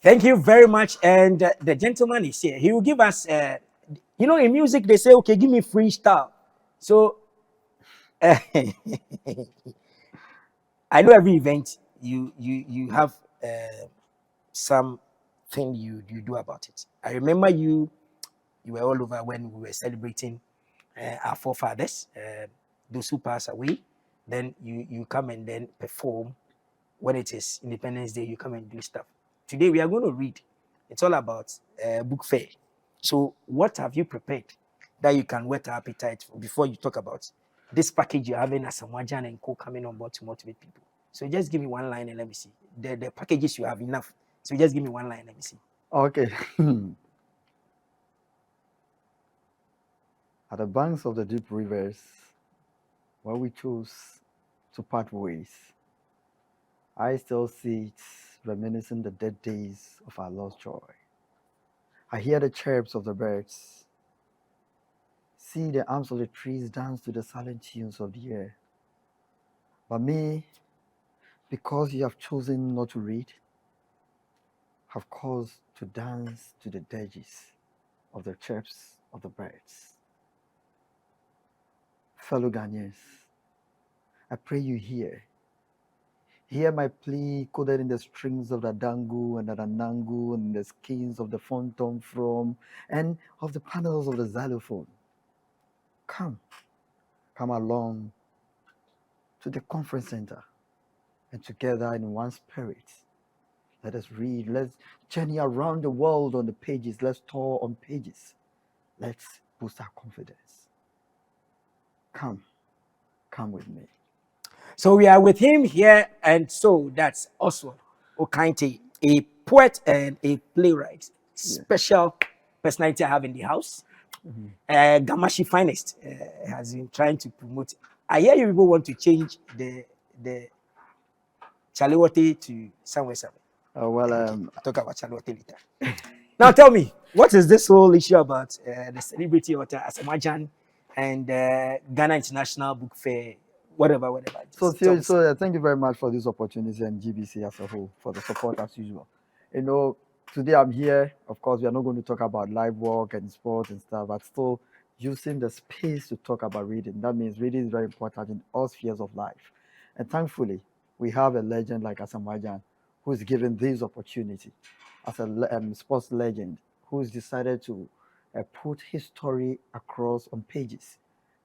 Thank you very much. And the gentleman is here. He will give us, in music, they say, okay, give me freestyle. So, I know every event you have something you do about it. I remember you were all over when we were celebrating our forefathers, those who passed away. Then you come and then perform when it is Independence Day. You come and do stuff. Today we are going to read. It's all about book fair. So what have you prepared that you can whet our appetite for before you talk about this package you're having as Asamoah and Co coming on board to motivate people? So just give me one line and let me see. The packages you have enough. So just give me one line, let me see. Okay. At the banks of the deep rivers, where we chose to part ways, I still see it reminiscing the dead days of our lost joy. I hear the chirps of the birds, see the arms of the trees dance to the silent tunes of the air. But me, because you have chosen not to read, have caused to dance to the dirges of the chirps of the birds. Fellow Ghanaians, I pray you hear my plea coded in the strings of the dangu and the nangu and the skins of the fontom from and of the panels of the xylophone. Come along to the conference center, and together in one spirit, let us read, let's journey around the world on the pages, let's tour on pages, let's boost our confidence. Come with me. So we are with him here, and so that's Oswald Okaitei, a poet and a playwright. Special personality I have in the house. Gamashi Finest has been trying to promote. I hear you people want to change the Chalewote to somewhere. Talk about Chalewote later. Now tell me, what is this whole issue about the celebrity of Asamoah and Ghana International Book Fair? Whatever. So thank you very much for this opportunity and GBC as a whole for the support as usual. Today I'm here. Of course, we are not going to talk about live work and sports and stuff, but still using the space to talk about reading. That means reading is very important in all spheres of life. And thankfully, we have a legend like Asamoah who is given this opportunity as a sports legend who's decided to put his story across on pages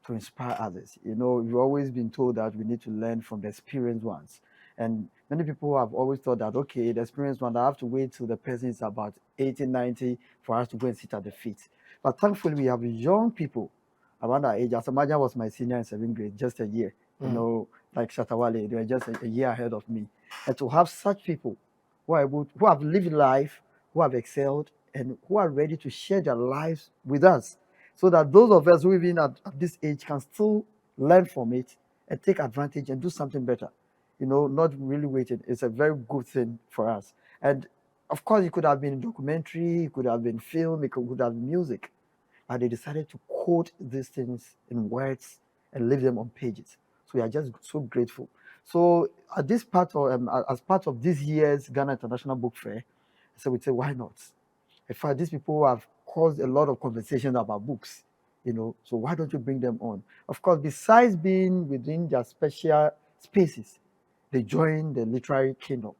to inspire others. We've always been told that we need to learn from the experienced ones. And many people have always thought that, okay, the experienced one, I have to wait till the person is about 80, 90 for us to go and sit at the feet. But thankfully, we have young people around our age. Asamoah was my senior in 7th grade, just a year. Like Shatawale, they were just a year ahead of me. And to have such people who have lived life, who have excelled, and who are ready to share their lives with us, so that those of us who even at this age can still learn from it and take advantage and do something better. Not really waiting. It's a very good thing for us. And of course, it could have been documentary, it could have been film, it could have been music. But they decided to quote these things in words and leave them on pages. So we are just so grateful. So at this part of as part of this year's Ghana International Book Fair, so we say, why not? In fact, these people have caused a lot of conversation about books, so why don't you bring them on? Of course, besides being within their special spaces, they join the literary kingdom.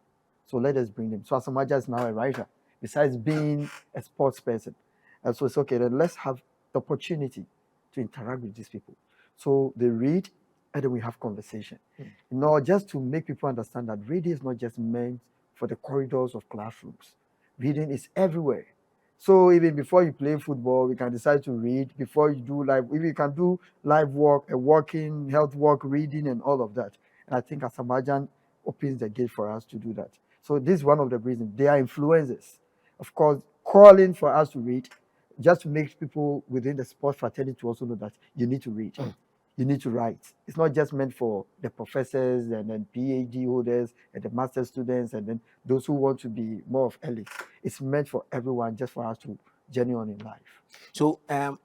So let us bring them. So Asamoah is now a writer, besides being a sports person. And so it's okay, then let's have the opportunity to interact with these people. So they read, and then we have conversation. Just to make people understand that reading is not just meant for the corridors of classrooms. Reading is everywhere. So even before you play football, we can decide to read. Before you do you can do live work, walking, health work, reading, and all of that. And I think Asamoah opens the gate for us to do that. So this is one of the reasons. They are influencers. Of course, calling for us to read, just to make people within the sports fraternity to also know that you need to read. You need to write. It's not just meant for the professors and then PhD holders and the master students and then those who want to be more of elite. It's meant for everyone, just for us to journey on in life. So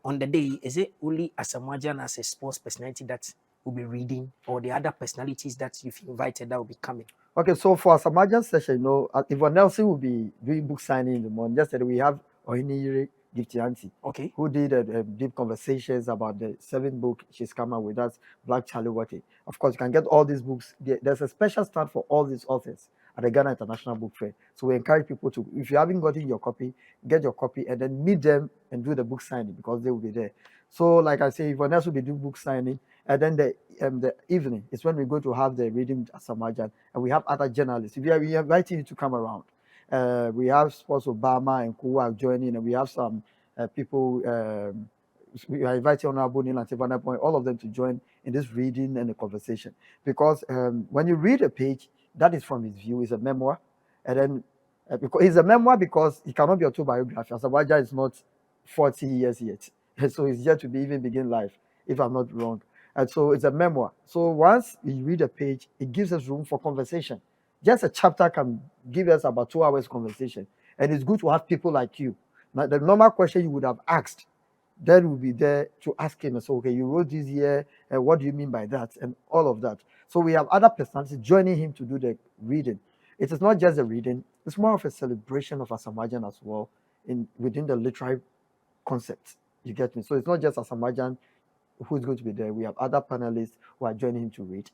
on the day, is it only Asamoah as a sports personality that will be reading, or the other personalities that you've invited that will be coming? Okay, so for Asamajan session, Yvonne Nelson will be doing book signing in the morning. Yesterday we have Ohiniri Giftianti, Okay. who did deep conversations about the 7th book she's come out with. That's Black Charlie Wati. Of course, you can get all these books. There's a special stand for all these authors at the Ghana International Book Fair. So we encourage people to, if you haven't gotten your copy, get your copy and then meet them and do the book signing because they will be there. So, like I say, Yvonne Nelson will be doing book signing, and then the evening is when we're going to have the reading at Samajan, and we have other journalists. We are inviting you to come around. We have Sports Obama and who are joining, and we have some people. We are inviting Honorable Neil and Tivana Point, all of them to join in this reading and the conversation. Because when you read a page, that is from his view, is a memoir, and then because it's a memoir because it cannot be autobiography. Asawaja is not 40 years yet, so it's yet to be even begin life, if I'm not wrong. And so it's a memoir. So once you read a page, it gives us room for conversation. Just a chapter can give us about 2 hours conversation. And it's good to have people like you. Now, the normal question you would have asked, then we'll be there to ask him. And so, okay, you wrote this here, and what do you mean by that? And all of that. So we have other personalities joining him to do the reading. It is not just a reading, it's more of a celebration of Asamajan as well within the literary concept. You get me? So it's not just Asamajan who's going to be there. We have other panelists who are joining him to read.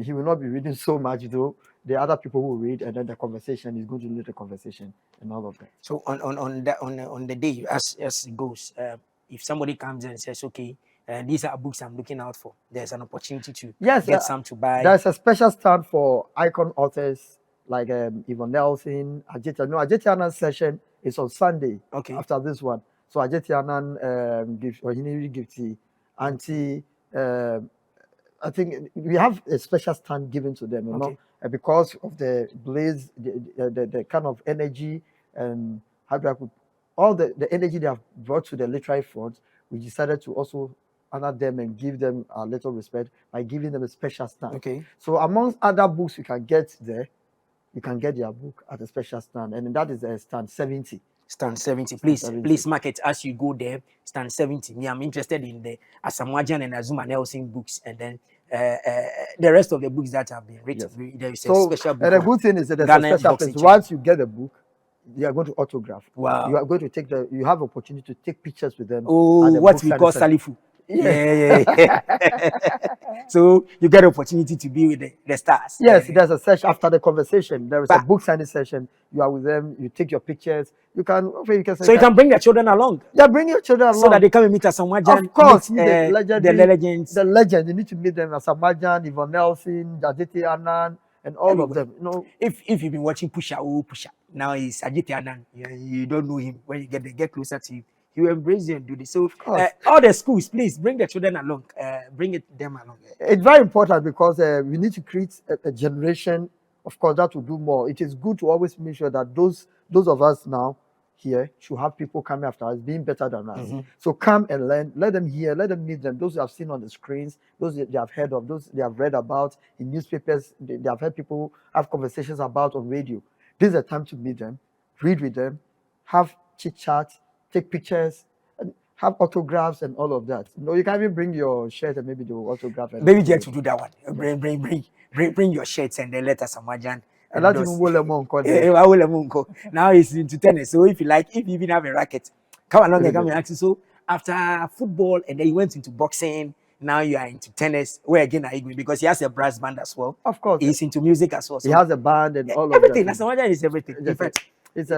He will not be reading so much though. The other people will read, and then the conversation is going to lead the conversation and all of that. So on the day as it goes, if somebody comes in and says, okay, these are books I'm looking out for, there's an opportunity to get some to buy. There's a special stand for icon authors like Yvonne Nelson, Ajit. No, Ajit Anand's session is on Sunday. Okay. After this one, so Ajit Anand Gifty, Auntie. I think we have a special stand given to them, Okay. because of the blaze, the kind of energy and how do I put all the energy they have brought to the literary front. We decided to also honor them and give them a little respect by giving them a special stand. Okay. So amongst other books you can get there, you can get their book at a special stand, and that is stand 70. Stand 70. Please, 70. please mark it as you go there. Stand 70. Me, I'm interested in the Asamoah and Azuma Nelson books, and then the rest of the books that have been written. Yes. There is a So, special book. and the good thing is that there's Ghana a special boxing place. channel. Once you get the book, you are going to autograph. Wow. You are going to you have opportunity to take pictures with them. Oh, the what book we call signing Salifu. Yeah. So you get opportunity to be with the stars. Yes, there's a session after the conversation. There is a book signing session. You are with them. You take your pictures. You can so you can bring the children along. Yeah, bring your children along So that they come and meet Asamoah. Of course, meet, the legends. The legend. You need to meet them. Asamajan, Yvonne Nelson, Aditi Anand, and all of them. If you've been watching Pusha, now he's Aditi Anand. You don't know him. When you get closer to him, he will embrace you and do this. So all the schools, please bring the children along. Bring them along. It's very important because we need to create a generation, of course, that will do more. It is good to always make sure that those of us now here should have people coming after us being better than us. Mm-hmm. So come and learn. Let them hear. Let them meet them. Those you have seen on the screens, those they have heard of, those they have read about in newspapers, they have heard people have conversations about on radio. This is a time to meet them, read with them, have chit chat, take pictures, and have autographs and all of that. You can even bring your shirt and maybe they will autograph. Maybe get to do that one. Bring your shirts and then let Asamoah. And that's now he's into tennis. So if you even have a racket, come along and come and ask you. So after football and then you went into boxing, now you are into tennis. Where again are you going? Because he has a brass band as well. Of course. He's into music as well. So he has a band and all everything. of that. Asamoah is everything. It's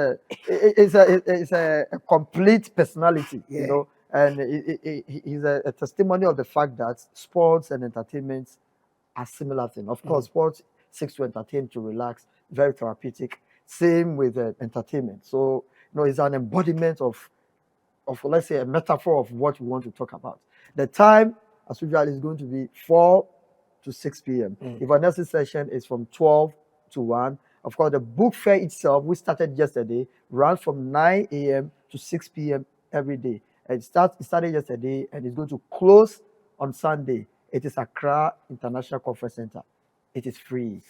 a complete personality, and he's a testimony of the fact that sports and entertainment are similar things. Of course, sports seeks to entertain, to relax, very therapeutic. Same with entertainment. So, it's an embodiment of let's say a metaphor of what we want to talk about. The time, as usual, is going to be 4 to 6 p.m. Yvonne Nelson's session is from 12 to 1. Of course, the book fair itself, we started yesterday, ran from 9 a.m. to 6 p.m. every day. It started yesterday and it's going to close on Sunday. It is Accra International Conference Center. It is free.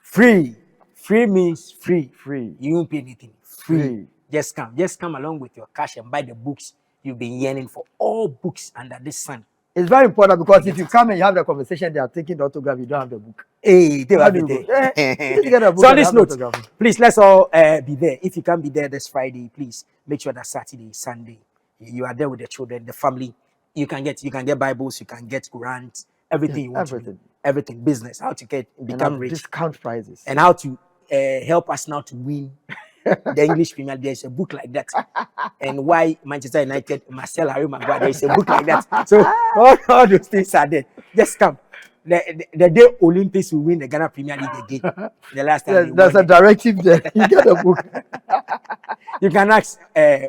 Free. Free means free. Free. You won't pay anything. Free. Just come along with your cash and buy the books you've been yearning for. All books under this sun It's very important because if you come and you have the conversation, they are taking the autograph, you don't have the book. Hey, they How will do be you there. go? You need to get a book So on and this have the note, autograph. please let's all be there. If you can't be there this Friday, please make sure that Saturday, Sunday, you are there with the children, the family. You can get Bibles, you can get Qurans, everything you want to do. Everything, business, how to become rich, discount prices, and how to help us now to win the English Premier League. There's a book like that. And why Manchester United, Marcel Harry Maguire, there's a book like that. So all those things are there. Just come. The day Olympics will win the Ghana Premier League again. The last time there's a directive there. You get a book. You can ask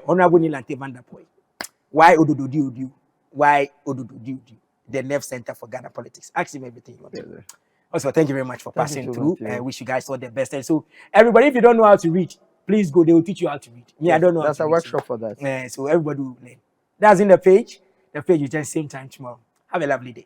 Honorable Nilante Van der Poel, why Odudu? Why Odudu? The Nerve Center for Ghana Politics. Ask him everything you want to know. Also, thank you very much for passing through. I wish you guys all the best. And so, everybody, if you don't know how to read, please go. They will teach you how to read. Me, yes, I don't know. That's a workshop for that. So everybody will learn. That's in the page. The page is just same time tomorrow. Have a lovely day.